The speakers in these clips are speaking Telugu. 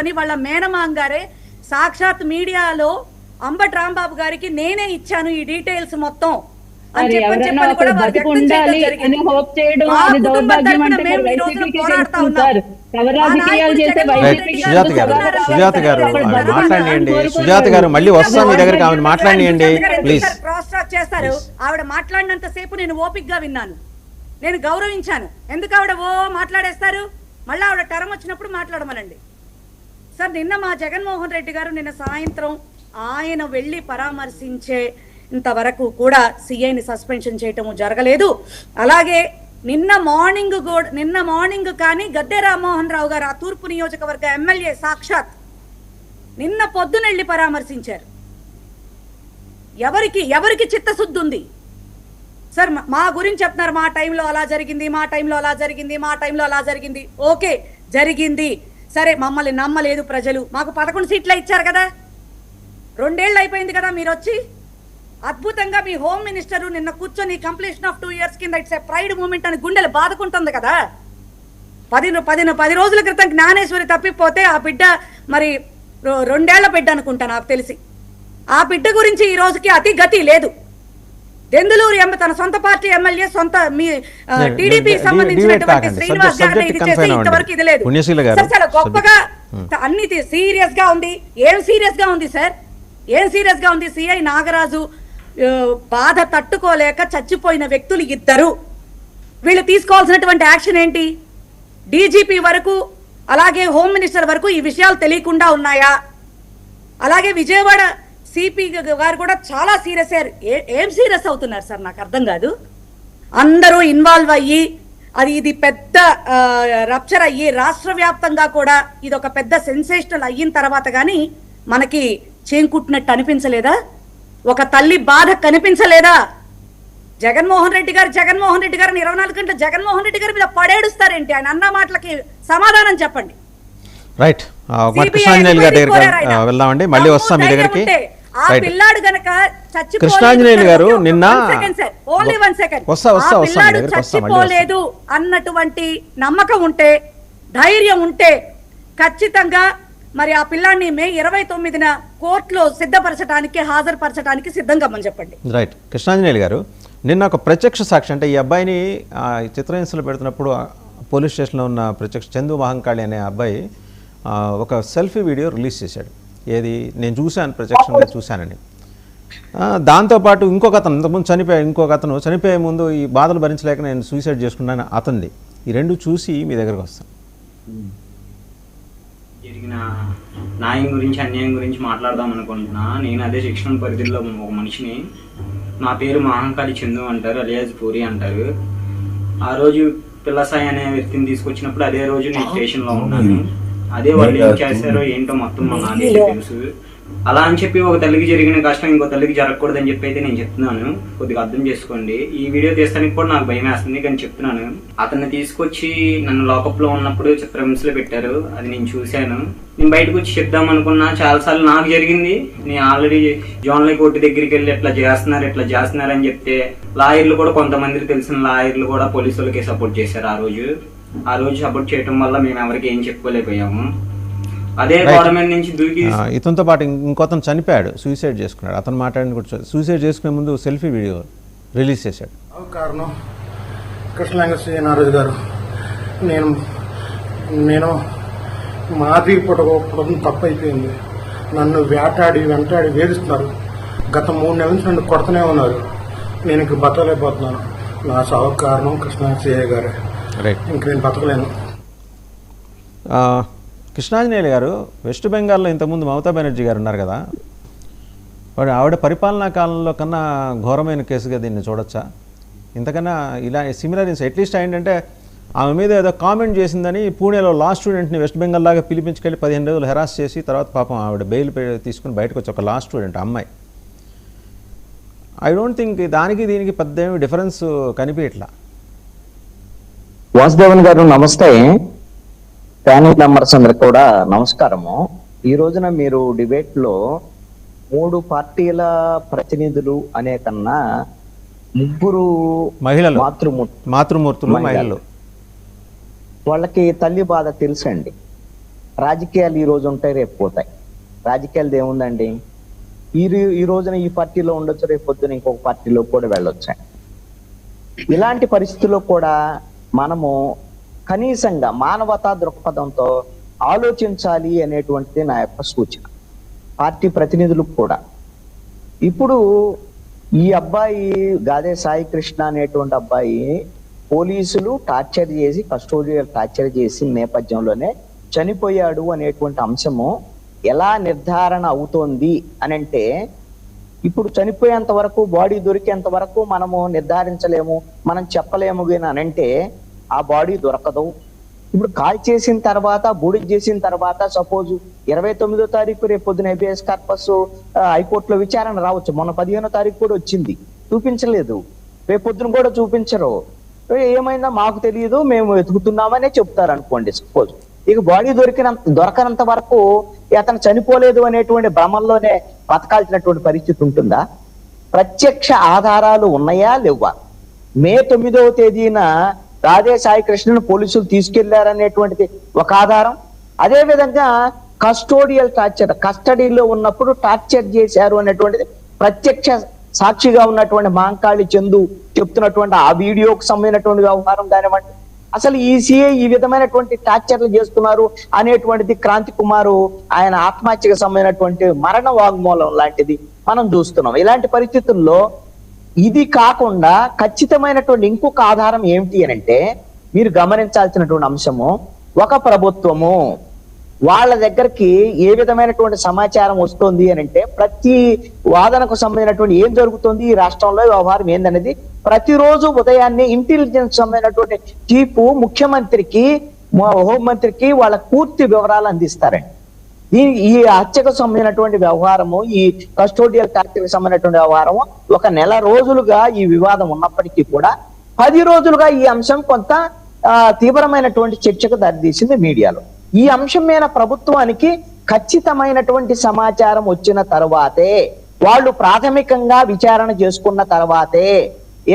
తీసుకొని వాళ్ళ మేనమాం గారే సాక్షాత్ మీడియాలో అంబటి రాంబాబు గారికి నేనే ఇచ్చాను ఈ డీటెయిల్స్ మొత్తం అని చెప్పని కూడా వారు వ్యక్తం చేయడం జరిగింది. సుజాత గారు మళ్ళీ వస్తాం మీ దగ్గరికి, ఆవిడ మాట్లాడియండి ప్లీజ్. క్రాస్ టాక్ చేస్తారు. ఆవిడ మాట్లాడినంత సేపు నేను ఓపిక్ గా విన్నాను, నేను గౌరవించాను. ఎందుకు ఆవిడ మాట్లాడేస్తారు? మళ్ళీ ఆవిడ టర్మ్ వచ్చినప్పుడు మాట్లాడమనండి. సార్, నిన్న మా జగన్మోహన్ రెడ్డి గారు నిన్న సాయంత్రం ఆయన వెళ్ళి పరామర్శించే ఇంతవరకు కూడా సిఐని సస్పెన్షన్ చేయటము జరగలేదు. అలాగే నిన్న మార్నింగ్ కానీ గద్దె రామ్మోహన్ రావు గారు ఆ తూర్పు నియోజకవర్గ ఎమ్మెల్యే సాక్షాత్ నిన్న పొద్దున వెళ్ళి పరామర్శించారు. ఎవరికి చిత్తశుద్ధి ఉంది సార్? మా గురించి చెప్తున్నారు, మా టైంలో అలా జరిగింది, మా టైంలో అలా జరిగింది, మా టైంలో అలా జరిగింది. ఓకే, జరిగింది సరే, మమ్మల్ని నమ్మలేదు ప్రజలు. మాకు 11 సీట్లు ఇచ్చారు కదా, 2 ఏళ్ళు అయిపోయింది కదా మీరు వచ్చి. అద్భుతంగా మీ హోమ్ మినిస్టర్ నిన్న కూర్చొని కంప్లీషన్ ఆఫ్ 2 years కింద ఇట్స్ ఏ ప్రైడ్ మూమెంట్ అని గుండెలు బాదుకుంటుంది కదా. 10 రోజుల క్రితం జ్ఞానేశ్వరి తప్పిపోతే ఆ బిడ్డ మరి 2 ఏళ్ల బిడ్డ అనుకుంటా నాకు తెలిసి. ఆ బిడ్డ గురించి ఈ రోజుకి అతి గతి లేదు. దెందులూరు తన సొంత పార్టీ ఎమ్మెల్యే సొంత మీ టీడీపీ సంబంధించినటువంటి శ్రీనివాస్ గారిని ఇది చేసి ఇంతవరకు ఇది లేదు. చాలా గొప్పగా అన్ని సీరియస్ గా ఉంది. ఏం సీరియస్ గా ఉంది సార్? ఏం సీరియస్ గా ఉంది? సిఐ నాగరాజు బాధ తట్టుకోలేక చచ్చిపోయిన వ్యక్తులు 2. వీళ్ళు తీసుకోవాల్సినటువంటి యాక్షన్ ఏంటి? డీజీపీ వరకు అలాగే హోమ్ మినిస్టర్ వరకు ఈ విషయాలు తెలియకుండా ఉన్నాయా? అలాగే విజయవాడ సిపి గారు కూడా చాలా సీరియస్ అయ్యారు. ఏం సీరియస్ అవుతున్నారు సార్? నాకు అర్థం కాదు. అందరూ ఇన్వాల్వ్ అయ్యి ఇది పెద్ద రప్చర్ అయ్యి రాష్ట్ర వ్యాప్తంగా కూడా ఇది ఒక పెద్ద సెన్సేషనల్ అయిన తర్వాత కానీ మనకి చేంకుట్టినట్టు అనిపించలేదా? ఒక తల్లి బాధ కనిపించలేదా? జగన్మోహన్ రెడ్డి గారిని 24 గంటలు జగన్మోహన్ రెడ్డి గారి మీద పడేడుస్తారేంటి? ఆయన అన్న మాటలకి సమాధానం చెప్పండి. రైట్, కృష్ణాంజనేయులు గారి దగ్గరికి వెళ్దామండి, మళ్ళీ వస్తాం మీ దగ్గరికి. ఆ పిల్లాడు గనక కృష్ణాంజనేయులు గారు నిన్న చచ్చిపోలేదు అన్నటువంటి నమ్మకం ఉంటే, ధైర్యం ఉంటే ఖచ్చితంగా మరి ఆ పిల్లాన్ని మే 29న కోర్టులో సిద్ధపరచడానికి హాజరుపరచడానికి సిద్ధంగా మనం చెప్పండి. రైట్, కృష్ణాంజనేయులు గారు నిన్న ఒక ప్రత్యక్ష సాక్షి, అంటే ఈ అబ్బాయిని చిత్రహింసలు పెడుతున్నప్పుడు పోలీస్ స్టేషన్లో ఉన్న ప్రత్యక్ష చందు మహంకాళి అనే అబ్బాయి ఒక సెల్ఫీ వీడియో రిలీజ్ చేశాడు. ఏది నేను చూశాను, ప్రత్యక్షంగా చూశానని. దాంతోపాటు ఇంకొక అతను ఇంతకుముందు ఇంకొక అతను చనిపోయే ముందు ఈ బాధలు భరించలేక నేను సూసైడ్ చేసుకున్నాను అతనిది. ఈ 2 చూసి మీ దగ్గరకు వస్తాను. జరిగిన న్యాయం గురించి అన్యాయం గురించి మాట్లాడదాం అనుకుంటున్నా. నేను అదే శిక్షణ పరిధిలో ఒక మనిషిని. నా పేరు మహంకాళి చందు అంటారు, అలియాజ్ పూరి అంటారు. ఆ రోజు పిల్లసాయి అనే వ్యక్తిని తీసుకొచ్చినప్పుడు అదే రోజు నేను స్టేషన్లో ఉన్నాను. అదే వాళ్ళు ఏం చేశారో ఏంటో మొత్తం మా నాన్నకి తెలుసు. అలా అని చెప్పి ఒక తల్లికి జరిగిన కష్టం ఇంకో తల్లికి జరగకూడదని చెప్పి అయితే నేను చెప్తున్నాను. కొద్దిగా అర్థం చేసుకోండి. ఈ వీడియో తీస్తానికి కూడా నాకు భయం వేస్తుంది, కానీ చెప్తున్నాను. అతన్ని తీసుకొచ్చి నన్ను లాకప్లో ఉన్నప్పుడు చిత్రహింసలు పెట్టారు, అది నేను చూశాను. నేను బయటకు వచ్చి చెప్దాం అనుకున్నా, చాలాసార్లు నాకు జరిగింది. నేను ఆల్రెడీ జోన్లీ కోర్టు దగ్గరికి వెళ్ళి ఇట్లా చేస్తున్నారు అని చెప్తే లాయర్లు కూడా, కొంతమందికి తెలిసిన లాయర్లు కూడా పోలీసులకి సపోర్ట్ చేశారు. ఆ రోజు సపోర్ట్ చేయడం వల్ల మేము ఎవరికి ఏం చెప్పుకోలేకపోయాము. అదే గవర్నమెంట్ నుంచి దూకి ఇతనితో పాటు ఇంకొతను చనిపోయాడు, సూసైడ్ చేసుకున్నాడు. అతను మాట్లాడిన కూడా సూసైడ్ చేసుకునే ముందు సెల్ఫీ వీడియో రిలీజ్ చేశాడు. కారణం కృష్ణలింగ శ్రీనారాజు గారు, నేను మాది పుట్టడం తప్పు అయిపోయింది. నన్ను వెంటాడి వేధిస్తున్నారు. గత 3 నెలల నుంచి నన్ను కొడుతూనే ఉన్నారు. నేను ఇంక బతకలేకపోతున్నాను. నా సాగు కారణం కృష్ణలింగ శ్రీయ్య గారే. ఇంక నేను బతకలేను. కృష్ణాంజనేయులు గారు, వెస్ట్ బెంగాల్లో ఇంతకుముందు మమతా బెనర్జీ గారు ఉన్నారు కదా, ఆవిడ పరిపాలనా కాలంలో కన్నా ఘోరమైన కేసుగా దీన్ని చూడొచ్చా? ఇంతకన్నా ఇలా సిమిలర్ అట్లీస్ట్ ఏంటంటే ఆమె మీద ఏదో కామెంట్ చేసిందని పూణేలో లా స్టూడెంట్ని వెస్ట్ బెంగాల్ లాగా పిలిపించుకెళ్ళి 15 రోజులు హెరాస్ చేసి తర్వాత పాపం ఆవిడ బెయిల్ తీసుకుని బయటకు వచ్చి ఒక లా స్టూడెంట్ అమ్మాయి. ఐ డోంట్ థింక్ దానికి దీనికి పెద్ద ఏమి డిఫరెన్స్ కనిపించట్లా. వాసుదేవన్ గారు నమస్తే. ప్యానల్ మెంబర్స్ అందరికి కూడా నమస్కారము. ఈ రోజున మీరు డిబేట్ లో 3 పార్టీల ప్రతినిధులు అనే కన్నా 3 మహిళలు, మాతృమూర్తులు, మహిళలు, వాళ్ళకి తల్లి బాధ తెలుసండి. రాజకీయాలు ఈ రోజు ఉంటాయి, రేపు పోతాయి. రాజకీయాలు ఏముందండి, ఈ రోజున ఈ పార్టీలో ఉండొచ్చు, రేపు పొద్దున ఇంకొక పార్టీలో కూడా వెళ్ళొచ్చు. ఇలాంటి పరిస్థితుల్లో కూడా మనము కనీసంగా మానవతా దృక్పథంతో ఆలోచించాలి అనేటువంటిది నా యొక్క సూచన పార్టీ ప్రతినిధులకు కూడా. ఇప్పుడు ఈ అబ్బాయి గాదే సాయి కృష్ణ అనేటువంటి అబ్బాయి పోలీసులు టార్చర్ చేసి, కస్టోడియల్ టార్చర్ చేసి నేపథ్యంలోనే చనిపోయాడు అనేటువంటి అంశము ఎలా నిర్ధారణ అవుతోంది అని అంటే, ఇప్పుడు చనిపోయేంత వరకు, బాడీ దొరికేంత వరకు మనము నిర్ధారించలేము, మనం చెప్పలేము అని అంటే ఆ బాడీ దొరకదు. ఇప్పుడు కాల్ చేసిన తర్వాత, బూడిద చేసిన తర్వాత, సపోజ్ 29వ తారీఖు రేపు పొద్దున హెబియస్ కార్పస్ హైకోర్టులో విచారణ రావచ్చు. మొన్న 15వ తారీఖు కూడా వచ్చింది, చూపించలేదు. రేపు పొద్దున కూడా చూపించరు. ఏమైందా మాకు తెలియదు, మేము వెతుకుతున్నామనే చెప్తారు అనుకోండి సపోజ్. ఇక బాడీ దొరకనంత వరకు అతను చనిపోలేదు అనేటువంటి భ్రమంలోనే బతకాల్సినటువంటి పరిస్థితి ఉంటుందా? ప్రత్యక్ష ఆధారాలు ఉన్నాయా లేవా? మే 9వ తేదీన రాధే సాయి కృష్ణను పోలీసులు తీసుకెళ్లారనేటువంటిది ఒక ఆధారం. అదే విధంగా కస్టోడియల్ టార్చర్, కస్టడీలో ఉన్నప్పుడు టార్చర్ చేశారు అనేటువంటిది ప్రత్యక్ష సాక్షిగా ఉన్నటువంటి మహంకాళి చందు చెప్తున్నటువంటి ఆ వీడియోకి సంబంధించినటువంటి వ్యవహారం కానివ్వండి, అసలు ఈ సిఐ ఈ విధమైనటువంటి టార్చర్లు చేస్తున్నారు అనేటువంటిది క్రాంతి కుమారు ఆయన ఆత్మహత్యకు సంబంధించినటువంటి మరణ వాగ్మూలం లాంటిది మనం చూస్తున్నాం. ఇలాంటి పరిస్థితుల్లో ఇది కాకుండా ఖచ్చితమైనటువంటి ఇంకొక ఆధారం ఏమిటి అని అంటే, మీరు గమనించాల్సినటువంటి అంశము, ఒక ప్రభుత్వము వాళ్ళ దగ్గరికి ఏ విధమైనటువంటి సమాచారం వస్తుంది అని అంటే, ప్రతి వాదనకు సంబంధించినటువంటి ఏం జరుగుతుంది ఈ రాష్ట్రంలో, వ్యవహారం ఏందనేది ప్రతిరోజు ఉదయాన్నే ఇంటెలిజెన్స్ సంబంధించినటువంటి చీఫ్ ముఖ్యమంత్రికి, హోంమంత్రికి వాళ్ళ పూర్తి వివరాలు అందిస్తారండి. ఈ హత్యకు సంబంధించినటువంటి వ్యవహారము, ఈ కస్టోడియల్ టార్చర్కి సంబంధించినటువంటి వ్యవహారము ఒక నెల రోజులుగా ఈ వివాదం ఉన్నప్పటికీ కూడా 10 రోజులుగా ఈ అంశం కొంత తీవ్రమైనటువంటి చర్చకు దారితీసింది మీడియాలో. ఈ అంశం మీద ప్రభుత్వానికి ఖచ్చితమైనటువంటి సమాచారం వచ్చిన తర్వాతే, వాళ్ళు ప్రాథమికంగా విచారణ చేసుకున్న తర్వాతే,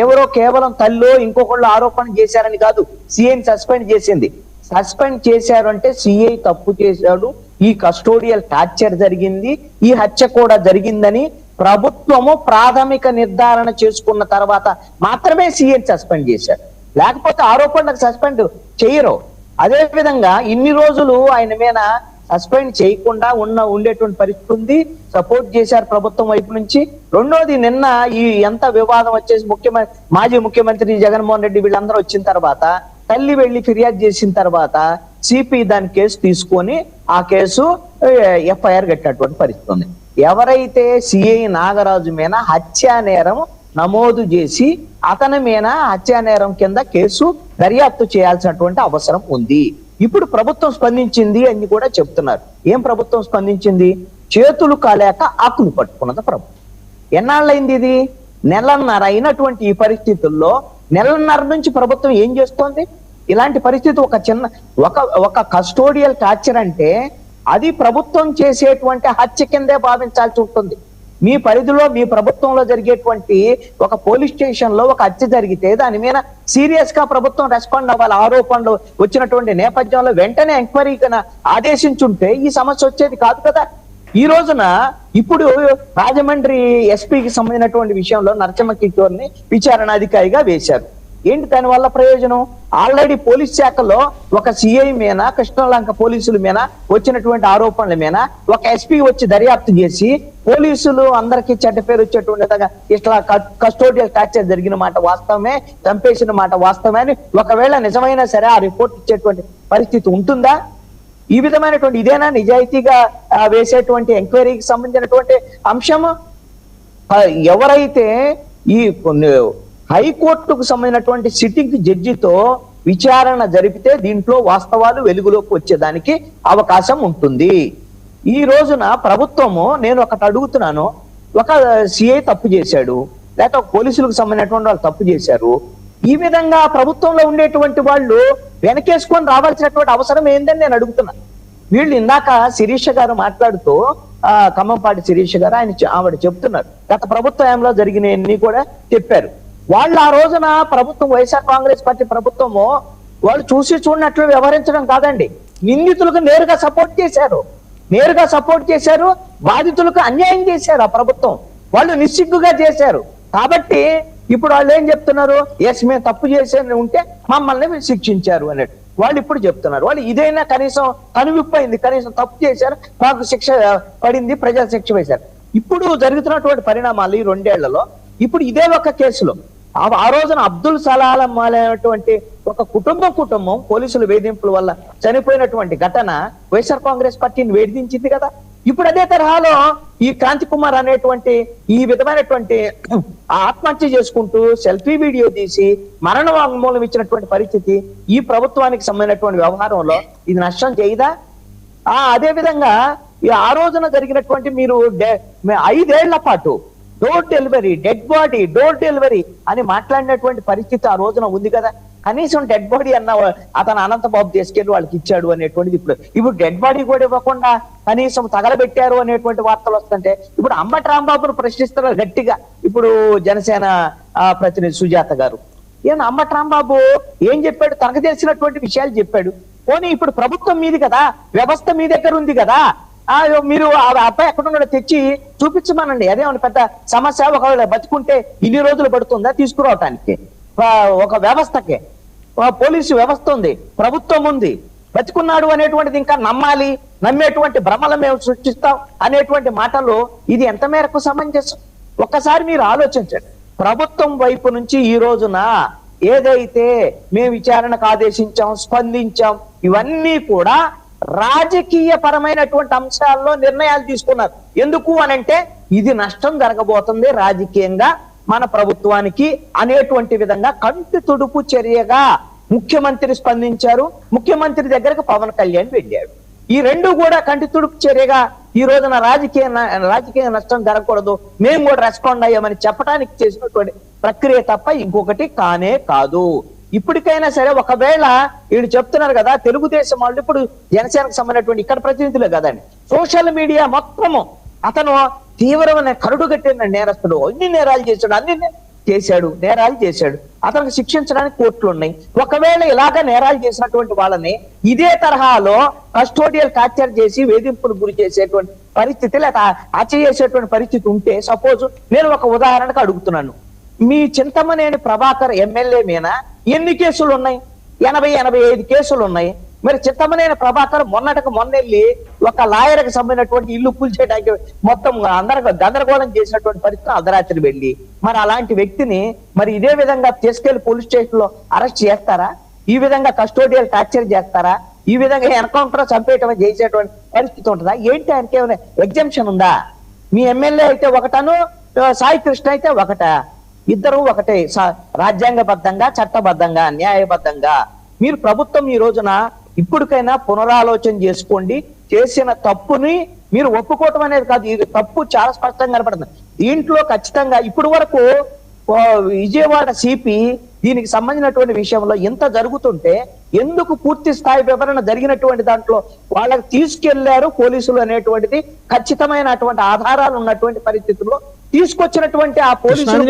ఎవరో కేవలం తల్లో ఇంకొకళ్ళు ఆరోపణ చేశారని కాదు సిఐని సస్పెండ్ చేసింది. సస్పెండ్ చేశారు అంటే సిఐ తప్పు చేశాడు, ఈ కస్టోడియల్ టార్చర్ జరిగింది, ఈ హత్య కూడా జరిగిందని ప్రభుత్వము ప్రాథమిక నిర్ధారణ చేసుకున్న తర్వాత మాత్రమే సిఐని సస్పెండ్ చేశారు. లేకపోతే ఆరోపణలకు సస్పెండ్ చేయరు. అదే విధంగా ఇన్ని రోజులు ఆయన మీద సస్పెండ్ చేయకుండా ఉండేటువంటి పరిస్థితి ఉంది. సపోర్ట్ చేశారు ప్రభుత్వం వైపు నుంచి. రెండోది, నిన్న ఈ ఎంత వివాదం వచ్చేసి మాజీ ముఖ్యమంత్రి జగన్మోహన్ రెడ్డి వీళ్ళందరూ వచ్చిన తర్వాత తల్లి వెళ్లి ఫిర్యాదు చేసిన తర్వాత సిపి దాని కేసు తీసుకొని ఆ కేసు ఎఫ్ఐఆర్ కట్టినటువంటి పరిస్థితి ఉంది. ఎవరైతే సిఐ నాగరాజు మీద హత్యా నేరం నమోదు చేసి అతని మీద హత్యా నేరం కింద కేసు దర్యాప్తు చేయాల్సినటువంటి అవసరం ఉంది. ఇప్పుడు ప్రభుత్వం స్పందించింది అని కూడా చెప్తున్నారు. ఏం ప్రభుత్వం స్పందించింది? చేతులు కాలేక ఆకులు పట్టుకున్నది ప్రభుత్వం. ఎన్నాళ్ళైంది ఇది? నెలన్నర అయినటువంటి ఈ పరిస్థితుల్లో నెలన్నర నుంచి ప్రభుత్వం ఏం చేస్తోంది? ఇలాంటి పరిస్థితి ఒక కస్టోడియల్ టార్చర్ అంటే అది ప్రభుత్వం చేసేటువంటి హత్య కిందే భావించాల్సి ఉంటుంది. మీ పరిధిలో, మీ ప్రభుత్వంలో జరిగేటువంటి ఒక పోలీస్ స్టేషన్ లో ఒక హత్య జరిగితే దాని మీద సీరియస్ గా ప్రభుత్వం రెస్పాండ్ అవ్వాలి. ఆరోపణలు వచ్చినటువంటి నేపథ్యంలో వెంటనే ఎంక్వైరీకి ఆదేశించుంటే ఈ సమస్య వచ్చేది కాదు కదా. ఈ రోజున ఇప్పుడు రాజమండ్రి ఎస్పీకి సంబంధించినటువంటి విషయంలో నరసింహ కిషోర్ని విచారణాధికారిగా వేశారు. ఏంటి దాని వల్ల ప్రయోజనం? ఆల్రెడీ పోలీస్ శాఖలో ఒక సిఐ మీద, కృష్ణలంక పోలీసుల మీద వచ్చినటువంటి ఆరోపణల మీద ఒక ఎస్పీ వచ్చి దర్యాప్తు చేసి పోలీసులు అందరికీ చెడ్డ పేరు వచ్చేటువంటి విధంగా ఇట్లా కస్టోడియల్ టార్చర్ జరిగిన మాట వాస్తవమే, చంపేసిన మాట వాస్తవమే అని ఒకవేళ నిజమైనా సరే ఆ రిపోర్ట్ ఇచ్చేటువంటి పరిస్థితి ఉంటుందా? ఈ విధమైనటువంటి ఇదేనా నిజాయితీగా వేసేటువంటి ఎంక్వైరీకి సంబంధించినటువంటి అంశము? ఎవరైతే ఈ హైకోర్టుకు సంబంధించినటువంటి సిట్టింగ్ జడ్జితో విచారణ జరిపితే దీంట్లో వాస్తవాలు వెలుగులోకి వచ్చేదానికి అవకాశం ఉంటుంది. ఈ రోజున ప్రభుత్వము, నేను ఒకటి అడుగుతున్నాను, ఒక సిఐ తప్పు చేశాడు, లేకపోతే పోలీసులకు సంబంధించినటువంటి వాళ్ళు తప్పు చేశారు, ఈ విధంగా ప్రభుత్వంలో ఉండేటువంటి వాళ్ళు వెనకేసుకొని రావాల్సినటువంటి అవసరం ఏందని నేను అడుగుతున్నాను. వీళ్ళు ఇందాక శిరీష గారు మాట్లాడుతూ, ఖమ్మంపాటి శిరీష గారు ఆవిడ చెప్తున్నారు, గత ప్రభుత్వంలో జరిగినవన్నీ కూడా చెప్పారు. వాళ్ళు ఆ రోజున ప్రభుత్వం, వైఎస్ఆర్ కాంగ్రెస్ పార్టీ ప్రభుత్వము వాళ్ళు చూసి చూడనట్లు వ్యవహరించడం కాదండి, నిందితులకు నేరుగా సపోర్ట్ చేశారు, బాధితులకు అన్యాయం చేశారు ఆ ప్రభుత్వం. వాళ్ళు నిస్సిగ్గుగా చేశారు. కాబట్టి ఇప్పుడు వాళ్ళు ఏం చెప్తున్నారు, ఎస్ మేము తప్పు చేసేది ఉంటే మమ్మల్ని మీరు శిక్షించారు అన్నట్టు వాళ్ళు ఇప్పుడు చెప్తున్నారు. వాళ్ళు ఇదైనా కనీసం కనువిప్పైంది, కనీసం తప్పు చేశారు, మాకు శిక్ష పడింది, ప్రజలు శిక్ష వేశారు. ఇప్పుడు జరుగుతున్నటువంటి పరిణామాలు ఈ 2 ఏళ్లలో ఇప్పుడు ఇదే ఒక కేసులో ఆ రోజున అబ్దుల్ సలాం అనేటువంటి ఒక కుటుంబం పోలీసుల వేధింపుల వల్ల చనిపోయినటువంటి ఘటన వైఎస్ఆర్ కాంగ్రెస్ పార్టీని వేధించింది కదా. ఇప్పుడు అదే తరహాలో ఈ క్రాంతి కుమార్ అనేటువంటి ఈ విధమైనటువంటి ఆత్మహత్య చేసుకుంటూ సెల్ఫీ వీడియో తీసి మరణ వాంగ్మూలం ఇచ్చినటువంటి పరిస్థితి ఈ ప్రభుత్వానికి సంబంధించినటువంటి వ్యవహారంలో ఇది నష్టం చేయదా? అదే విధంగా ఆ రోజున జరిగినటువంటి మీరు 5 ఏళ్ల పాటు door delivery, dead body, door delivery అని మాట్లాడినటువంటి పరిస్థితి ఆ రోజున ఉంది కదా. కనీసం డెడ్ బాడీ అన్న అతను అనంతబాబు తీసుకెళ్లి వాళ్ళకి ఇచ్చాడు అనేటువంటిది ఇప్పుడు డెడ్ బాడీ కూడా ఇవ్వకుండా కనీసం తగలబెట్టారు అనేటువంటి వార్తలు వస్తుంటే ఇప్పుడు అంబటి రాంబాబును ప్రశ్నిస్తున్నారు గట్టిగా ఇప్పుడు జనసేన ప్రతినిధి సుజాత గారు. అంబటి రాంబాబు ఏం చెప్పాడు? తనకు తెలిసినటువంటి విషయాలు చెప్పాడు. పోనీ ఇప్పుడు ప్రభుత్వం మీది కదా, వ్యవస్థ మీ దగ్గర ఉంది కదా, మీరు ఆ అబ్బాయి ఎక్కడున్నాడో తెచ్చి చూపించమనండి. అదేమన్నా పెద్ద సమస్య? ఒకవేళ బతుకుంటే ఇన్ని రోజులు పడుతుందా తీసుకురావటానికి? ఒక వ్యవస్థకే, పోలీసు వ్యవస్థ ఉంది, ప్రభుత్వం ఉంది, బతుకున్నాడు అనేటువంటిది ఇంకా నమ్మాలి, నమ్మేటువంటి భ్రమలు మేము సృష్టిస్తాం అనేటువంటి మాటలు ఇది ఎంత మేరకు సమంజసం? ఒక్కసారి మీరు ఆలోచించండి. ప్రభుత్వం వైపు నుంచి ఈ రోజున ఏదైతే మేము విచారణకు ఆదేశించాం, స్పందించాం, ఇవన్నీ కూడా రాజకీయ పరమైనటువంటి అంశాల్లో నిర్ణయాలు తీసుకున్నారు. ఎందుకు అనంటే ఇది నష్టం జరగబోతుంది రాజకీయంగా మన ప్రభుత్వానికి అనేటువంటి విధంగా కంటి తుడుపు చర్యగా ముఖ్యమంత్రి స్పందించారు. ముఖ్యమంత్రి దగ్గరకు పవన్ కళ్యాణ్ వెళ్ళాడు. ఈ 2 కూడా కంటి తుడుపు చర్యగా ఈ రోజున రాజకీయ నష్టం జరగకూడదు, మేము కూడా రెస్పాండ్ అయ్యామని చెప్పడానికి చేసినటువంటి ప్రక్రియ తప్ప ఇంకొకటి కానే కాదు. ఇప్పటికైనా సరే ఒకవేళ వీళ్ళు చెప్తున్నారు కదా తెలుగుదేశం వాళ్ళు ఇప్పుడు జనసేనకు సంబంధించినటువంటి ఇక్కడ ప్రతినిధులే కదండి, సోషల్ మీడియా మొత్తము అతను తీవ్రమైన కరుడుగట్టిన నేరస్తుడు, అన్ని నేరాలు చేశాడు, అతనికి శిక్షించడానికి కోర్టులు ఉన్నాయి. ఒకవేళ ఇలాగ నేరాలు చేసినటువంటి వాళ్ళని ఇదే తరహాలో కస్టోడియల్ టార్చర్ చేసి వేధింపులకు గురి చేసేటువంటి పరిస్థితి లేదా హత్య చేసేటువంటి పరిస్థితి ఉంటే సపోజ్ నేను ఒక ఉదాహరణకు అడుగుతున్నాను, మీ చింతమనేని ప్రభాకర్ ఎమ్మెల్యే మీద ఎన్ని కేసులు ఉన్నాయి? 85 కేసులు ఉన్నాయి. మరి చింతమనేని ప్రభాకర్ మొన్నెళ్ళి ఒక లాయర్కి సంబంధించినటువంటి ఇల్లు కూల్చేయడానికి మొత్తం అందరూ గందరగోళం చేసినటువంటి పరిస్థితి అర్ధరాత్రి వెళ్ళి మరి అలాంటి వ్యక్తిని మరి ఇదే విధంగా తీసుకెళ్లి పోలీస్ స్టేషన్ లో అరెస్ట్ చేస్తారా? ఈ విధంగా కస్టోడియల్ టార్చర్ చేస్తారా? ఈ విధంగా ఎన్కౌంటర్ చంపేయటం చేసేటువంటి పరిస్థితి ఉంటుందా? ఏంటి ఆయనకి ఏమైనా ఎగ్జామ్షన్ ఉందా? మీ ఎమ్మెల్యే అయితే ఒకటను, సాయి కృష్ణ అయితే ఒకటా? ఇద్దరు ఒకటే, రాజ్యాంగబద్ధంగా, చట్టబద్ధంగా, న్యాయబద్ధంగా. మీరు ప్రభుత్వం ఈ రోజున ఇప్పటికైనా పునరాలోచన చేసుకోండి. చేసిన తప్పుని మీరు ఒప్పుకోవటం అనేది కాదు, ఇది తప్పు చాలా స్పష్టంగా కనపడుతుంది. దీంట్లో ఖచ్చితంగా ఇప్పటి వరకు విజయవాడ సిపి దీనికి సంబంధించినటువంటి విషయంలో ఎంత జరుగుతుంటే ఎందుకు పూర్తి స్థాయి వివరణ జరిగినటువంటి దాంట్లో వాళ్ళకి తీసుకెళ్లారు పోలీసులు అనేటువంటిది ఖచ్చితమైనటువంటి ఆధారాలు ఉన్నటువంటి పరిస్థితుల్లో తీసుకొచ్చినటువంటి ఆ పోలీసులు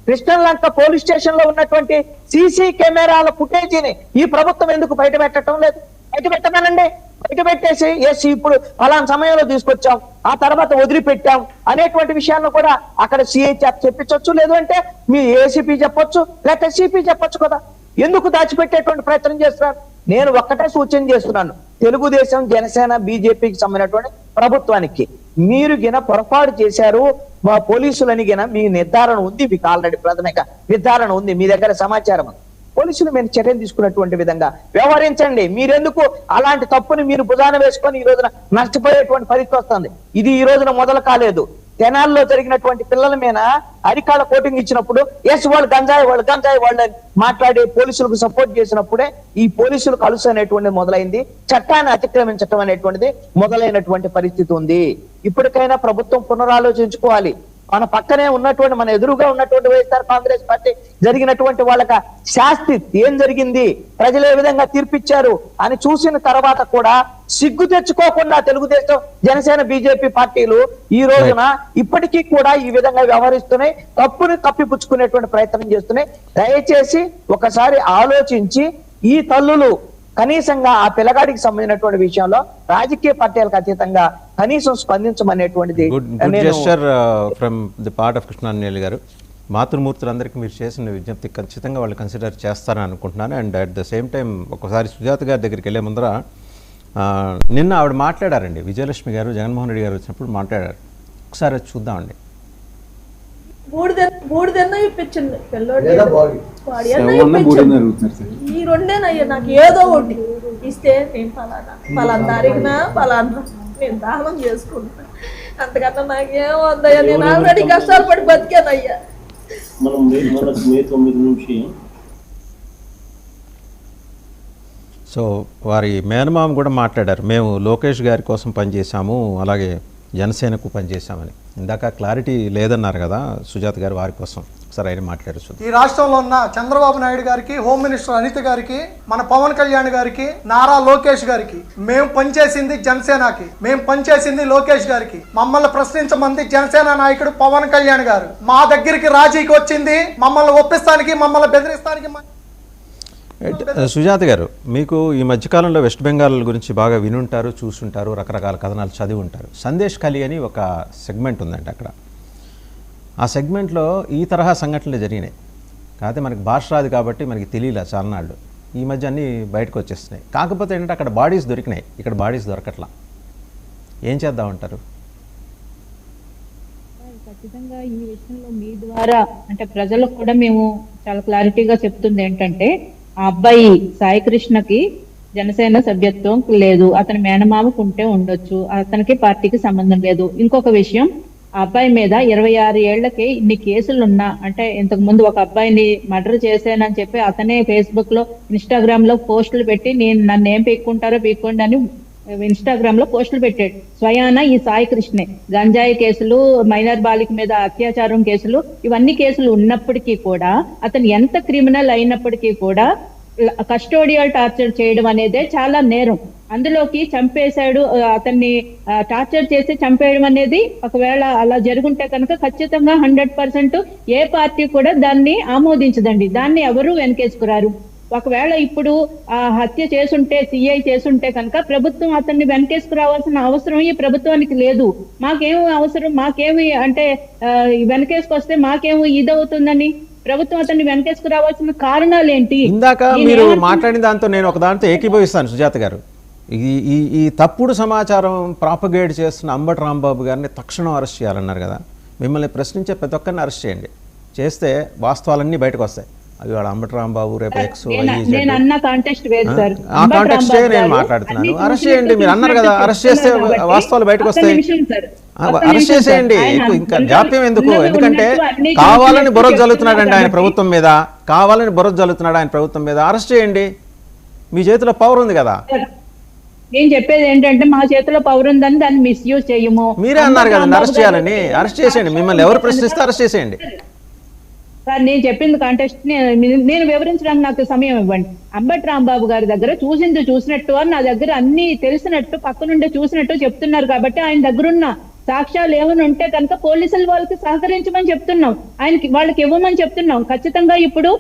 కృష్ణలంక పోలీస్ స్టేషన్ లో ఉన్నటువంటి సీసీ కెమెరాల ఫుటేజీని ఈ ప్రభుత్వం ఎందుకు బయట పెట్టడం లేదు? బయట పెట్టమేనండి, బయట పెట్టేసి ఎస్ ఇప్పుడు ఫలానా సమయంలో తీసుకొచ్చాం, ఆ తర్వాత వదిలిపెట్టాం అనేటువంటి విషయాలను కూడా అక్కడ సిఐ చెప్పించవచ్చు, లేదు అంటే మీ ఏసీపీ చెప్పొచ్చు, లేకపోతే సిపి చెప్పొచ్చు కదా. ఎందుకు దాచిపెట్టేటువంటి ప్రయత్నం చేస్తున్నారు? నేను ఒక్కటే సూచన చేస్తున్నాను, తెలుగుదేశం, జనసేన, బీజేపీకి సంబంధించినటువంటి ప్రభుత్వానికి మీరు గిన పొరపాటు చేశారు, మా పోలీసులని గిన మీ నిర్ధారణ ఉంది, మీకు ఆల్రెడీ ప్రాథమిక నిర్ధారణ ఉంది, మీ దగ్గర సమాచారం, పోలీసులు మీరు చర్యలు తీసుకున్నటువంటి విధంగా వ్యవహరించండి. మీరెందుకు అలాంటి తప్పుని మీరు భుజాన వేసుకొని ఈ రోజున నష్టపోయేటువంటి పరిస్థితి వస్తుంది. ఇది ఈ రోజున మొదలు కాలేదు. తెనాల్లో జరిగినటువంటి పిల్లల మీద అరికాళ్ళ కోటింగ్ ఇచ్చినప్పుడు ఎస్ వాళ్ళు గంజాయి వాళ్ళు మాట్లాడి పోలీసులకు సపోర్ట్ చేసినప్పుడే ఈ పోలీసులకు అలుసు అనేటువంటిది మొదలైంది, చట్టాన్ని అతిక్రమించడం అనేటువంటిది మొదలైనటువంటి పరిస్థితి ఉంది. ఇప్పటికైనా ప్రభుత్వం పునరాలోచించుకోవాలి. మన పక్కనే ఉన్నటువంటి, మన ఎదురుగా ఉన్నటువంటి వైఎస్ఆర్ కాంగ్రెస్ పార్టీ జరిగినటువంటి వాళ్ళకి శాస్తి ఏం జరిగింది, ప్రజలు ఏ విధంగా తీర్పిచ్చారు అని చూసిన తర్వాత కూడా సిగ్గు తెచ్చుకోకుండా తెలుగుదేశం, జనసేన, బీజేపీ పార్టీలు ఈ రోజున ఇప్పటికీ కూడా ఈ విధంగా వ్యవహరిస్తున్నాయి, తప్పుని కప్పిపుచ్చుకునేటువంటి ప్రయత్నం చేస్తున్నాయి. దయచేసి ఒకసారి ఆలోచించి ఈ తల్లులు కనీసంగా ఆ పిల్లగాడికి సంబంధించినటువంటి విషయంలో రాజకీయ పార్టీలకు అతీతంగా కనీసం స్పందించమనేటువంటిది from the part of Krishnanjali గారు. మాతృమూర్తులందరికీ మీరు చేసిన విజ్ఞప్తి ఖచ్చితంగా వాళ్ళు కన్సిడర్ చేస్తారని అనుకుంటున్నాను. And at the same time ఒకసారి సుజాత గారి దగ్గరికి వెళ్ళే ముందర నిన్న ఆవిడ మాట్లాడారండి, విజయలక్ష్మి గారు జగన్మోహన్ రెడ్డి గారు వచ్చినప్పుడు మాట్లాడారు. ఒకసారి అది చూద్దామండి. బూడిదన్నా ఇప్పించండి పిల్లోడి ఈ రెండేనయ్యా, నాకు ఏదో ఒకటి ఇస్తే నేను పలానా తారీఖున పలానా నేను దానం చేసుకుంటా, అంతకన్నా నాకేం వద్దయ్యా, నేను ఆల్రెడీ కష్టాలు పడి బతికానయ్యా. సో వారి మేనమామ కూడా మాట్లాడారు, మేము లోకేష్ గారి కోసం పనిచేశాము, అలాగే జనసేనకు పనిచేశామని. ఇందాక క్లారిటీ లేదన్నారు కదా సుజాత గారు, వారి కోసం ఒకసారి ఆయన మాట్లాడచ్చు. ఈ రాష్ట్రంలో ఉన్న చంద్రబాబు నాయుడు గారికి, హోమ్ మినిస్టర్ అనిత గారికి, మన పవన్ కళ్యాణ్ గారికి, నారా లోకేష్ గారికి, మేము పనిచేసింది జనసేనకి, మేము పనిచేసింది లోకేష్ గారికి. మమ్మల్ని ప్రశ్నించమంది జనసేన నాయకుడు పవన్ కళ్యాణ్ గారు. మా దగ్గరికి రాజీకి వచ్చింది మమ్మల్ని ఒప్పిస్తానికి, మమ్మల్ని బెదిరిస్తానికి. సుజాత గారు, మీకు ఈ మధ్యకాలంలో వెస్ట్ బెంగాల్ గురించి బాగా వినుంటారు, చూసుంటారు, రకరకాల కథనాలు చదివి ఉంటారు. సందేశ్ ఖాళీ అని ఒక సెగ్మెంట్ ఉందండి అక్కడ. ఆ సెగ్మెంట్లో ఈ తరహా సంఘటనలు జరిగినాయి. కాకపోతే మనకి భాష రాదు కాబట్టి మనకి తెలియలే చాలా నాళ్ళు. ఈ మధ్య అన్నీ బయటకు వచ్చేస్తున్నాయి. కాకపోతే ఏంటంటే అక్కడ బాడీస్ దొరికినాయి, ఇక్కడ బాడీస్ దొరకట్లా. ఏం చేద్దామంటారు? ఖచ్చితంగా ఈ విషయంలో మీ ద్వారా అంటే ప్రజలకు కూడా మేము చాలా క్లారిటీగా చెప్తుంది ఏంటంటే, ఆ అబ్బాయి సాయి కృష్ణకి జనసేన సభ్యత్వం లేదు, అతని మేనమామకు ఉంటే ఉండొచ్చు, అతనికి పార్టీకి సంబంధం లేదు. ఇంకొక విషయం, ఆ అబ్బాయి మీద 26 ఏళ్లకి ఇన్ని కేసులున్నా, అంటే ఇంతకు ముందు ఒక అబ్బాయిని మర్డర్ చేశానని చెప్పి అతనే ఫేస్బుక్ లో, ఇన్స్టాగ్రామ్ లో పోస్టులు పెట్టి నన్ను ఏం పీక్కుంటారో పీక్కోండి అని ఇన్స్టాగ్రామ్ లో పోస్టులు పెట్టాడు. స్వయాన ఈ సాయి కృష్ణే గంజాయి కేసులు, మైనర్ బాలిక మీద అత్యాచారం కేసులు, ఇవన్నీ కేసులు ఉన్నప్పటికీ కూడా అతను ఎంత క్రిమినల్ అయినప్పటికీ కూడా కస్టోడియల్ టార్చర్ చేయడం అనేదే చాలా నేరం. అందులోకి చంపేశాడు, అతన్ని టార్చర్ చేసి చంపేయడం అనేది ఒకవేళ అలా జరుగుంటే కనుక ఖచ్చితంగా 100% ఏ పార్టీ కూడా దాన్ని ఆమోదించదండి. దాన్ని ఎవరు వెనకేసుకురారు. ఒకవేళ ఇప్పుడు ఆ హత్య చేసుంటే, సిఐ చేసుంటే కనుక ప్రభుత్వం అతన్ని వెనకేసుకురావాల్సిన అవసరం ఈ ప్రభుత్వానికి లేదు. మాకేమి అవసరం, మాకేమి అంటే వెనకేసుకొస్తే మాకేమి ఇదవుతుందని ప్రభుత్వం అతన్ని వెనకేసుకురావాల్సిన కారణాలు ఏంటి? ఇందాక మీరు మాట్లాడిన దాంతో నేను ఒక దాంతో ఏకీభవిస్తాను సుజాత గారు. ఈ తప్పుడు సమాచారం ప్రాపగేట్ చేస్తున్న అంబటి రాంబాబు గారిని తక్షణం అరెస్ట్ చేయాలన్నారు కదా. మిమ్మల్ని ప్రశ్నించే ప్రతి ఒక్కరిని అరెస్ట్ చేయండి. చేస్తే వాస్తవాలన్నీ బయటకు వస్తాయి. అది వాడు అంబటి రాంబాబు రేపు ఎక్స్ ఆ కాంటెక్స్ట్ నేను మాట్లాడుతున్నాను. అరెస్ట్ చేయండి, మీరు అన్నారు కదా, అరెస్ట్ చేస్తే వాస్తవాలు బయటకు వస్తాయి. అరెస్ట్ చేసేయండి, ఇంకా జాప్యం ఎందుకు? ఎందుకంటే కావాలని బురద జల్లుతున్నాడండి ఆయన ప్రభుత్వం మీద, కావాలని బురద జల్లుతున్నాడు ఆయన ప్రభుత్వం మీద. అరెస్ట్ చేయండి, మీ చేతిలో పవర్ ఉంది కదా. నేను చెప్పేది ఏంటంటే మా చేతిలో పవర్ ఉందని దాన్ని మిస్యూజ్ చేయము. మీరే అన్నారు కదండి అరెస్ట్ చేయాలని. అరెస్ట్ చేసేయండి, మిమ్మల్ని ఎవరు ప్రశ్నిస్తే అరెస్ట్ చేసేయండి. సార్ నేను చెప్పింది కాంటెక్స్ట్ నేను వివరించడానికి నాకు సమయం ఇవ్వండి. అంబటి రాంబాబు గారి దగ్గర చూసింది చూసినట్టు అని నా దగ్గర అన్ని తెలిసినట్టు పక్కనుండే చూసినట్టు చెప్తున్నారు కాబట్టి ఆయన దగ్గరున్న సాక్ష్యాలు ఏమైనా ఉంటే కనుక పోలీసులు వాళ్ళకి సహకరించమని చెప్తున్నాం, వాళ్ళకి ఇవ్వమని చెప్తున్నాం. ఖచ్చితంగా ఇప్పుడు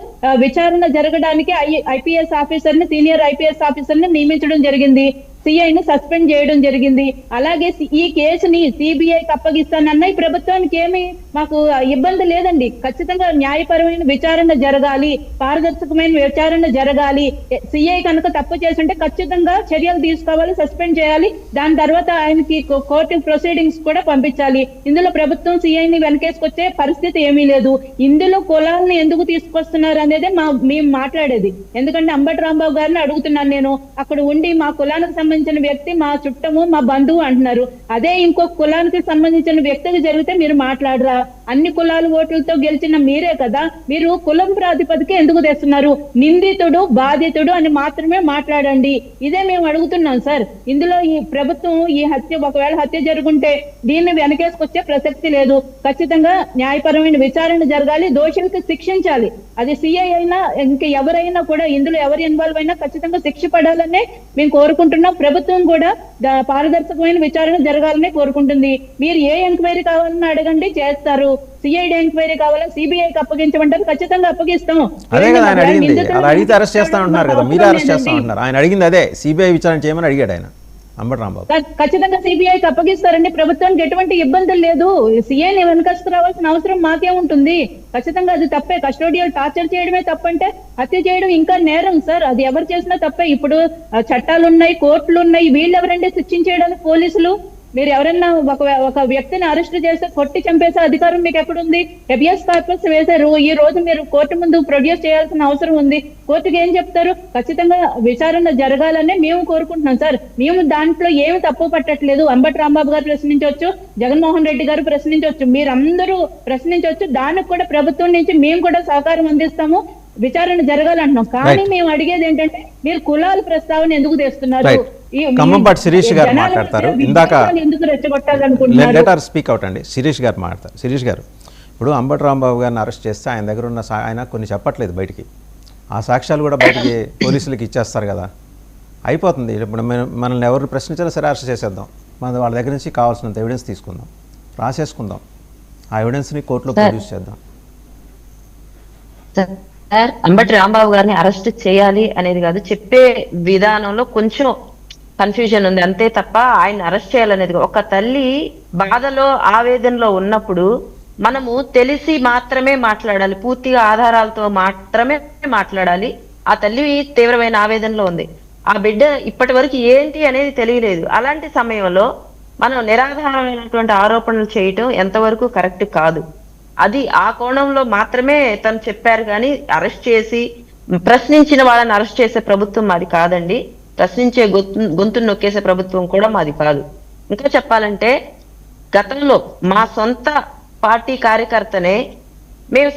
విచారణ జరగడానికి ఐపీఎస్ ఆఫీసర్ ని, సీనియర్ ఐపీఎస్ ఆఫీసర్ ని నియమించడం జరిగింది, సిఐని సస్పెండ్ చేయడం జరిగింది. అలాగే ఈ కేసుని సిబిఐకి అప్పగిస్తానన్న ఈ ప్రభుత్వానికి ఏమి మాకు ఇబ్బంది లేదండి. ఖచ్చితంగా న్యాయపరమైన విచారణ జరగాలి, పారదర్శకమైన విచారణ జరగాలి. సిఐ కనుక తప్పు చేస్తుంటే ఖచ్చితంగా చర్యలు తీసుకోవాలి, సస్పెండ్ చేయాలి. దాని తర్వాత ఆయనకి కోర్టు ప్రొసీడింగ్స్ కూడా పంపించాలి. ఇందులో ప్రభుత్వం సిఐని వెనకేసుకొచ్చే పరిస్థితి ఏమీ లేదు. ఇందులో కులాలను ఎందుకు తీసుకొస్తున్నారు అనేది మేము మాట్లాడేది. ఎందుకంటే అంబటి రాంబాబు గారిని అడుగుతున్నాను నేను, అక్కడ ఉండి మా కులానికి సంబంధించిన వ్యక్తి మా చుట్టము, మా బంధువు అంటున్నారు. అదే ఇంకొక కులానికి సంబంధించిన వ్యక్తికి జరిగితే మీరు మాట్లాడరా? అన్ని కులాల ఓట్లతో గెలిచిన మీరే కదా, మీరు కులం ప్రాతిపదిక ఎందుకు తెస్తున్నారు? నిందితుడు బాధితుడు అని మాత్రమే మాట్లాడండి. ఇదే మేము అడుగుతున్నాం సార్. ఇందులో ఈ ప్రభుత్వం ఈ హత్య, ఒకవేళ హత్య జరుగుంటే దీన్ని వెనకేసుకొచ్చే ప్రసక్తి లేదు. ఖచ్చితంగా న్యాయపరమైన విచారణ జరగాలి, దోషులకు శిక్షించాలి. అది సిఐ అయినా ఇంకా ఎవరైనా కూడా, ఇందులో ఎవరు ఇన్వాల్వ్ అయినా ఖచ్చితంగా శిక్ష పడాలనే మేము కోరుకుంటున్నాం. ప్రభుత్వం కూడా పారదర్శకమైన విచారణ జరగాలని కోరుకుంటుంది. మీరు ఏ ఎంక్వైరీ కావాలని అడగండి, చేస్తారు. సిఐడి ఎంక్వైరీ కావాలా, సిబిఐకి అప్పగించమంటారు, ఖచ్చితంగా అప్పగిస్తాం. అదే కదా ఆయన అడిగింది. అలా అడిగితే అరెస్ట్ చేస్తా ఉంటున్నారు కదా, మీరే అరెస్ట్ చేస్తా ఉంటున్నారు. ఆయన అడిగింది అదే, సిబిఐ విచారణ చేయమని అడిగాడు ఆయన, అంబటి రాంబాబు. ఖచ్చితంగా సిబిఐకి అప్పగిస్తారండి. ప్రభుత్వానికి ఎటువంటి ఇబ్బందులు లేదు. సిఐని వెనకస్తు రావాల్సిన అవసరం మాకేముంటుంది? ఖచ్చితంగా అది తప్పే. కస్టోడియల్ టార్చర్ చేయడమే తప్పంటే హత్య చేయడం ఇంకా నేరం సార్. అది ఎవరు చేసినా తప్పే. ఇప్పుడు చట్టాలు ఉన్నాయి, కోర్టులు ఉన్నాయి. వీళ్ళు ఎవరంటే శిక్షించేయడానికి పోలీసులు? మీరు ఎవరైనా ఒక వ్యక్తిని అరెస్ట్ చేస్తే కొట్టి చంపేసే అధికారం మీకు ఎక్కడుంది? హెబియస్ కార్పస్ వేశారు. ఈ రోజు మీరు కోర్టు ముందు ప్రొడ్యూస్ చేయాల్సిన అవసరం ఉంది. కోర్టుకి ఏం చెప్తారు? ఖచ్చితంగా విచారణ జరగాలని మేము కోరుకుంటున్నాం సార్. మేము దాంట్లో ఏమి తప్పు పట్టట్లేదు. అంబటి రాంబాబు గారు ప్రశ్నించవచ్చు, జగన్మోహన్ రెడ్డి గారు ప్రశ్నించవచ్చు, మీరందరూ ప్రశ్నించవచ్చు. దానికి కూడా ప్రభుత్వం నుంచి మేము కూడా సహకారం అందిస్తాము. విచారణ జరగాలంటున్నాం. కానీ మేము అడిగేది ఏంటంటే, మీరు కులాల ప్రస్తావన ఎందుకు తెస్తున్నారు? ఖమ్మంపాటి శిరీష్ గారు మాట్లాడతారు. ఇందాక ఎందుకు రెచ్చగొట్టాలనుకుంటున్నారు? లెటర్ స్పీక్ అవుట్ అండి. శిరీష్ గారు మాట్లాడతారు. శిరీష్ గారు, ఇప్పుడు అంబటి రాంబాబు గారిని అరెస్ట్ చేస్తే ఆయన దగ్గర ఉన్న ఆయన కొన్ని చెప్పట్లేదు బయటికి. ఆ సాక్ష్యాలు కూడా బయటికి పోలీసులకు ఇచ్చేస్తారు కదా, అయిపోతుంది. ఇప్పుడు మనల్ని ఎవరు ప్రశ్నించినా సరే అరెస్ట్ చేసేద్దాం. మన వాళ్ళ దగ్గర నుంచి కావాల్సినంత ఎవిడెన్స్ తీసుకుందాం, రాసేసుకుందాం. ఆ ఎవిడెన్స్ని కోర్టులో ప్రొడ్యూస్ చేద్దాం. సార్, అంబటి రాంబాబు గారిని అరెస్ట్ చేయాలి అనేది కాదు, చెప్పే విధానంలో కొంచెం కన్ఫ్యూజన్ ఉంది అంతే తప్ప ఆయన అరెస్ట్ చేయాలనేది. ఒక తల్లి బాధలో ఆవేదనలో ఉన్నప్పుడు మనము తెలిసి మాత్రమే మాట్లాడాలి, పూర్తిగా ఆధారాలతో మాత్రమే మాట్లాడాలి. ఆ తల్లి తీవ్రమైన ఆవేదనలో ఉంది. ఆ బిడ్డ ఇప్పటి వరకు ఏంటి అనేది తెలియలేదు. అలాంటి సమయంలో మనం నిరాధారమైనటువంటి ఆరోపణలు చేయటం ఎంతవరకు కరెక్ట్ కాదు. అది ఆ కోణంలో మాత్రమే తను చెప్పారు. కానీ అరెస్ట్ చేసి ప్రశ్నించిన వాళ్ళని అరెస్ట్ చేసే ప్రభుత్వం మాది కాదండి. ప్రశ్నించే గొంతును నొక్కేసే ప్రభుత్వం కూడా మాది కాదు. ఇంకా చెప్పాలంటే, గతంలో మా సొంత పార్టీ కార్యకర్తనే మేము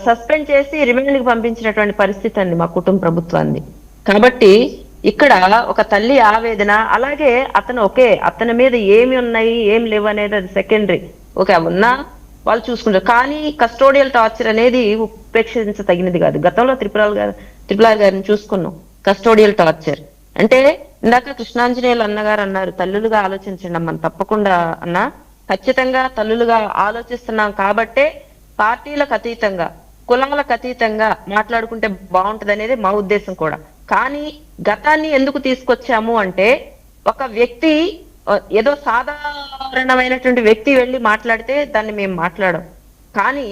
సస్పెండ్ చేసి రిమాండ్కి పంపించినటువంటి పరిస్థితి అండి మా కుటుంబ ప్రభుత్వాన్ని. కాబట్టి ఇక్కడ ఒక తల్లి ఆవేదన, అలాగే అతని మీద ఏమి ఉన్నాయి ఏం లేవు అనేది అది సెకండరీ. ఓకే, ఉన్నా వాళ్ళు చూసుకుంటారు. కానీ కస్టోడియల్ టార్చర్ అనేది ఉపేక్షించదగినది కాదు. గతంలో త్రిపుల గారిని చూసుకున్నాం. కస్టోడియల్ టార్చర్ అంటే, ఇందాక కృష్ణాంజనేయులు అన్నగారు అన్నారు, తల్లులుగా ఆలోచించండి అమ్మని. తప్పకుండా అన్న, ఖచ్చితంగా తల్లులుగా ఆలోచిస్తున్నాం కాబట్టే పార్టీలకు అతీతంగా, కులాలకు అతీతంగా మాట్లాడుకుంటే బాగుంటది అనేది మా ఉద్దేశం కూడా. కానీ గతాన్ని ఎందుకు తీసుకొచ్చాము అంటే, ఒక వ్యక్తి ఏదో సాధారణమైనటువంటి వ్యక్తి వెళ్ళి మాట్లాడితే దాన్ని మేము మాట్లాడం. కానీ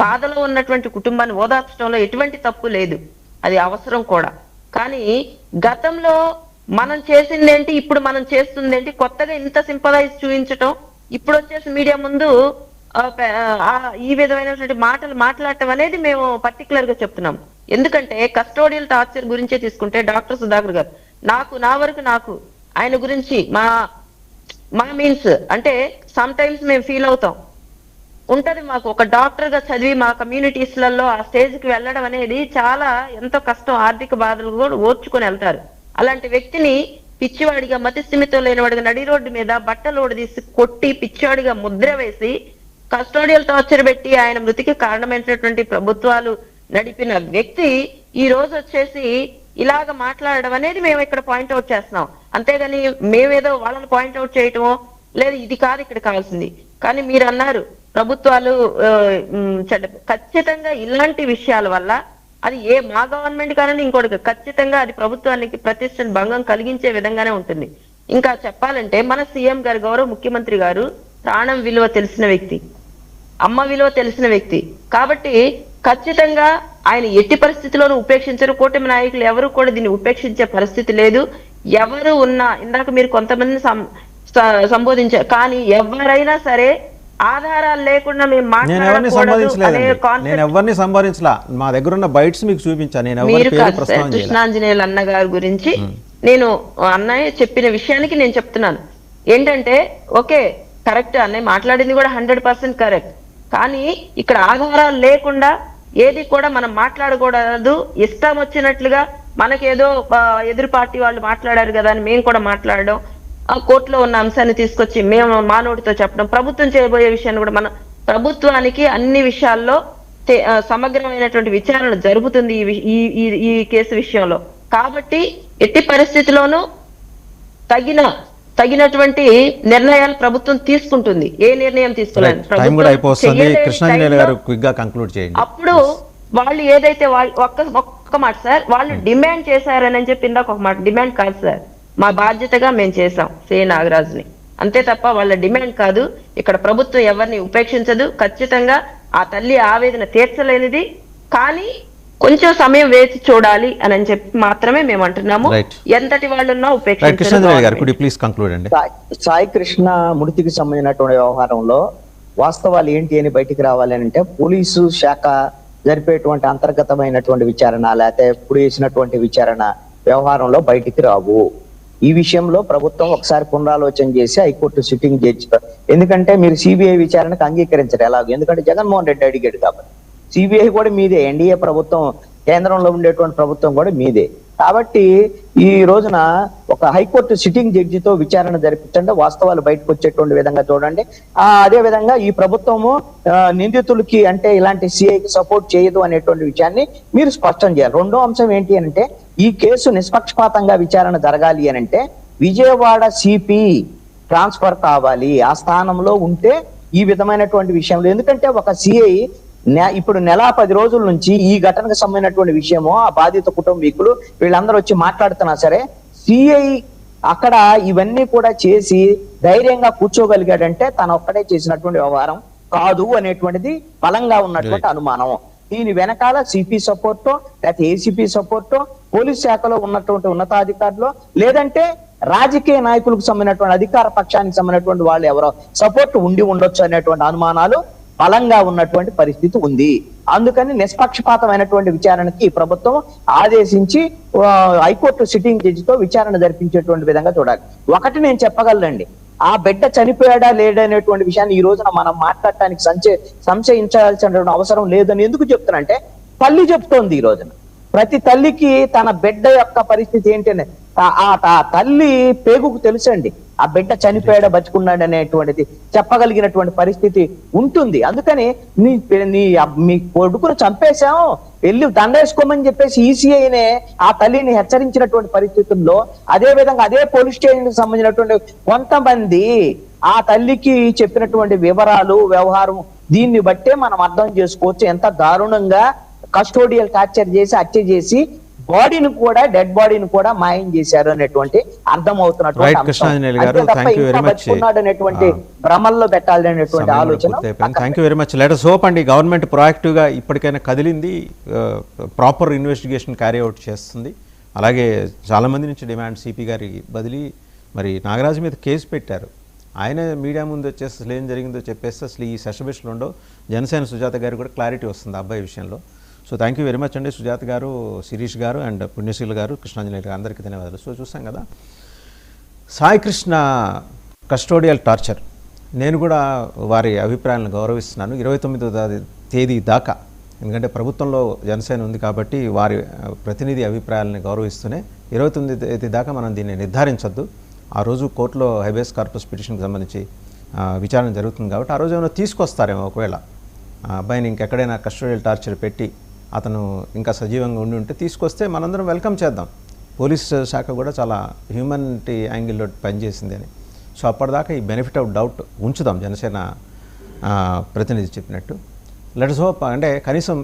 బాధలో ఉన్నటువంటి కుటుంబాన్ని ఓదార్చడంలో ఎటువంటి తప్పు లేదు, అది అవసరం కూడా. కానీ గతంలో మనం చేసిందేంటి, ఇప్పుడు మనం చేస్తుందేంటి, కొత్తగా ఇంత సింపలైజ్ చూపించటం, ఇప్పుడు వచ్చేసి మీడియా ముందు ఈ విధమైనటువంటి మాటలు మాట్లాడటం అనేది మేము పర్టికులర్ గా చెప్తున్నాం. ఎందుకంటే కస్టోడియల్ టార్చర్ గురించే తీసుకుంటే, డాక్టర్ సుధాకర్ గారు నా వరకు ఆయన గురించి మా మీన్స్ అంటే సమ్ టైమ్స్ మేము ఫీల్ అవుతాం ఉంటది. మాకు ఒక డాక్టర్ గా చదివి మా కమ్యూనిటీస్లలో ఆ స్టేజ్ కి వెళ్ళడం అనేది చాలా ఎంతో కష్టం. ఆర్థిక బాధలు కూడా ఓర్చుకొని వెళ్తారు. అలాంటి వ్యక్తిని పిచ్చివాడిగా, మతిస్థిమితం లేనివాడిగా నడి రోడ్డు మీద బట్టలు ఓడదీసి కొట్టి పిచ్చివాడిగా ముద్ర వేసి కస్టోడియల్ టార్చర్ పెట్టి ఆయన మృతికి కారణమైనటువంటి ప్రభుత్వాలు నడిపిన వ్యక్తి ఈ రోజు వచ్చేసి ఇలాగ మాట్లాడడం అనేది మేము ఇక్కడ పాయింట్అవుట్ చేస్తున్నాం. అంతేగాని మేమేదో వాళ్ళని పాయింట్అవుట్ చేయటమో లేదు, ఇది కాదు ఇక్కడ కావాల్సింది. కానీ మీరు అన్నారు ప్రభుత్వాలు ఖచ్చితంగా ఇలాంటి విషయాల వల్ల అది మా గవర్నమెంట్ కానీ ఇంకోటి ఖచ్చితంగా అది ప్రభుత్వానికి ప్రతిష్టను భంగం కలిగించే విధంగానే ఉంటుంది. ఇంకా చెప్పాలంటే మన సీఎం గారు, గౌరవ ముఖ్యమంత్రి గారు ప్రాణం విలువ తెలిసిన వ్యక్తి, అమ్మ విలువ తెలిసిన వ్యక్తి. కాబట్టి ఖచ్చితంగా ఆయన ఎట్టి పరిస్థితిలోనూ ఉపేక్షించరు. కూటమి నాయకులు ఎవరు కూడా దీన్ని ఉపేక్షించే పరిస్థితి లేదు. ఎవరు ఉన్నా, ఇందాక మీరు కొంతమందిని సంబోధించారు, కానీ ఎవరైనా సరే ఆధారాలు లేకుండా మేము ఎవరిని సంబోధించలా. మా దగ్గర ఉన్న బైట్స్ మీకు చూపించాను. కృష్ణాంజనేయులు అన్న గారి గురించి నేను అన్నయ్య చెప్పిన విషయానికి నేను చెప్తున్నాను ఏంటంటే, ఓకే కరెక్ట్, అన్నయ్య మాట్లాడింది కూడా 100% కరెక్ట్. కానీ ఇక్కడ ఆధారాలు లేకుండా ఏది కూడా మనం మాట్లాడకూడదు. ఇష్టం వచ్చినట్లుగా మనకేదో ఎదురు పార్టీ వాళ్ళు మాట్లాడారు కదా అని మేము కూడా మాట్లాడడం, ఆ కోర్టులో ఉన్న అంశాన్ని తీసుకొచ్చి మేము మానవుడితో చెప్పడం, ప్రభుత్వం చేయబోయే విషయాన్ని కూడా మన ప్రభుత్వానికి అన్ని విషయాల్లో సమగ్రమైనటువంటి విచారణ జరుగుతుంది ఈ కేసు విషయంలో. కాబట్టి ఎట్టి పరిస్థితిలోనూ తగినటువంటి నిర్ణయాలు ప్రభుత్వం తీసుకుంటుంది. ఏ నిర్ణయం తీసుకోలేదు అప్పుడు వాళ్ళు ఏదైతే ఒక్క మాట సార్, వాళ్ళు డిమాండ్ చేశారని చెప్పి ఇందాక ఒక మాట, డిమాండ్ కాదు సార్, మా బాధ్యతగా మేము చేసాం సి నాగరాజుని, అంతే తప్ప వాళ్ళ డిమాండ్ కాదు. ఇక్కడ ప్రభుత్వం ఎవరిని ఉపేక్షించదు. ఖచ్చితంగా ఆ తల్లి ఆవేదన తీర్చలేనిది, కానీ కొంచెం సమయం వేచి చూడాలి అని చెప్పి మాత్రమే మేము అంటున్నాము. ఎంతటి వాళ్ళున్నా సాయి కృష్ణ మృతికి సంబంధించినటువంటి వ్యవహారంలో వాస్తవాలు ఏంటి అని బయటికి రావాలి అంటే పోలీసు శాఖ జరిపేటువంటి అంతర్గతమైనటువంటి విచారణ, లేకపోతే ఇప్పుడు వేసినటువంటి విచారణ వ్యవహారంలో బయటికి రావు. ఈ విషయంలో ప్రభుత్వం ఒకసారి పునరాలోచన చేసి హైకోర్టు సిట్టింగ్ జడ్జి, ఎందుకంటే మీరు సిబిఐ విచారణకు అంగీకరించరు ఎలాగో, ఎందుకంటే జగన్మోహన్ రెడ్డి అడిగాడు కాబట్టి. సిబిఐ కూడా మీదే, ఎన్డీఏ ప్రభుత్వం, కేంద్రంలో ఉండేటువంటి ప్రభుత్వం కూడా మీదే. కాబట్టి ఈ రోజున ఒక హైకోర్టు సిట్టింగ్ జడ్జితో విచారణ జరిపించండి, వాస్తవాలు బయటకు వచ్చేటువంటి విధంగా చూడండి. అదే విధంగా ఈ ప్రభుత్వము నిందితులకి అంటే ఇలాంటి సిఐకి సపోర్ట్ చేయదు అనేటువంటి విషయాన్ని మీరు స్పష్టం చేయాలి. రెండో అంశం ఏంటి అంటే ఈ కేసు నిష్పక్షపాతంగా విచారణ జరగాలి అని అంటే విజయవాడ సిపి ట్రాన్స్ఫర్ కావాలి. ఆ స్థానంలో ఉంటే ఈ విధమైనటువంటి విషయంలో, ఎందుకంటే ఒక సిఐ ఇప్పుడు నెల 10 రోజుల నుంచి ఈ ఘటనకు సంబంధించినటువంటి విషయము ఆ బాధిత కుటుంబీకులు వీళ్ళందరూ వచ్చి మాట్లాడుతున్నా సరే సిఐ అక్కడ ఇవన్నీ కూడా చేసి ధైర్యంగా కూర్చోగలిగాడంటే తను ఒక్కడే చేసినటువంటి వ్యవహారం కాదు అనేటువంటిది బలంగా ఉన్నటువంటి అనుమానం. దీని వెనకాల సిపి సపోర్టో లేకపోతే ఏసీపీ సపోర్టో, పోలీస్ శాఖలో ఉన్నటువంటి ఉన్నతాధికారులు, లేదంటే రాజకీయ నాయకులకు సంబంధించినటువంటి అధికార పక్షానికి సంబంధించినటువంటి వాళ్ళు ఎవరో సపోర్ట్ ఉండి ఉండొచ్చు అనేటువంటి అనుమానాలు బలంగా ఉన్నటువంటి పరిస్థితి ఉంది. అందుకని నిష్పక్షపాతమైనటువంటి విచారణకి ప్రభుత్వం ఆదేశించి హైకోర్టు సిట్టింగ్ జడ్జితో విచారణ జరిపించేటువంటి విధంగా చూడాలి. ఒకటి నేను చెప్పగలనండి, ఆ బిడ్డ చనిపోయాడా లేడనేటువంటి విషయాన్ని ఈ రోజున మనం మాట్లాడటానికి సంశయించాల్సిన అవసరం లేదని ఎందుకు చెప్తానంటే తల్లి చెప్తోంది. ఈ రోజున ప్రతి తల్లికి తన బిడ్డ యొక్క పరిస్థితి ఏంటనే ఆ తల్లి పేగుకు తెలుసండి, ఆ బిడ్డ చనిపోయాడా బతుకున్నాడు అనేటువంటిది చెప్పగలిగినటువంటి పరిస్థితి ఉంటుంది. అందుకని మీ కొడుకును చంపేశాం వెళ్ళి దండేసుకోమని చెప్పేసి ఈసీఐనే ఆ తల్లిని హెచ్చరించినటువంటి పరిస్థితుల్లో, అదే విధంగా అదే పోలీస్ స్టేషన్ కి సంబంధించినటువంటి కొంతమంది ఆ తల్లికి చెప్పినటువంటి వివరాలు వ్యవహారం దీన్ని బట్టే మనం అర్థం చేసుకోవచ్చు ఎంత దారుణంగా కస్టోడియల్ టార్చర్ చేసి హత్య చేసి బాడీని కూడా డెడ్ బాడీని కూడా మాయం చేశారు అనేటువంటి అర్థం అవుతున్నటువంటి భ్రమల్లో పెట్టాలనేటువంటి ఆలోచన. Thank you very much. Let us hope అండి గవర్నమెంట్ ప్రొయాక్టివ్ గా ఇప్పటికైనా కదిలింది, ప్రాపర్ ఇన్వెస్టిగేషన్ క్యారీ అవుట్ చేస్తుంది. అలాగే చాలా మంది నుంచి డిమాండ్ సిపి గారికి బదిలీ, మరి నాగరాజు మీద కేసు పెట్టారు. ఆయన మీడియా ముందు వచ్చేసి అసలు ఏం జరిగిందో చెప్పేస్తే అసలు ఈ సెషబిషన్లో ఉండో జనసేన సుజాత గారు కూడా క్లారిటీ వస్తుంది అబ్బాయి విషయంలో. So thank you very much అండి సుజాత గారు, శిరీష్ గారు అండ్ పుణ్యశీల గారు, కృష్ణాంజలి గారు, అందరికీ ధన్యవాదాలు. సో చూసాం కదా సాయి కృష్ణ కస్టోడియల్ టార్చర్, నేను కూడా వారి అభిప్రాయాలను గౌరవిస్తున్నాను. 29వ తేదీ దాకా, ఎందుకంటే ప్రభుత్వంలో జనసేన ఉంది కాబట్టి వారి ప్రతినిధి అభిప్రాయాలను గౌరవిస్తూనే 29వ తేదీ దాకా మనం దీన్ని నిర్ధారించొద్దు. ఆ రోజు కోర్టులో హైబేస్ కార్పస్ పిటిషన్కి సంబంధించి విచారణ జరుగుతుంది కాబట్టి ఆ రోజు ఏమైనా తీసుకొస్తారేమో, ఒకవేళ అబ్బాయిని ఇంకెక్కడైనా కస్టోడియల్ టార్చర్ పెట్టి అతను ఇంకా సజీవంగా ఉండి ఉంటే తీసుకొస్తే మనందరం వెల్కమ్ చేద్దాం. పోలీస్ శాఖ కూడా చాలా హ్యూమనిటీ యాంగిల్లో పనిచేసింది అని. సో అప్పటిదాకా ఈ బెనిఫిట్ ఆఫ్ డౌట్ ఉంచుదాం జనసేన ప్రతినిధి చెప్పినట్టు. లెట్స్ హోప్, అంటే కనీసం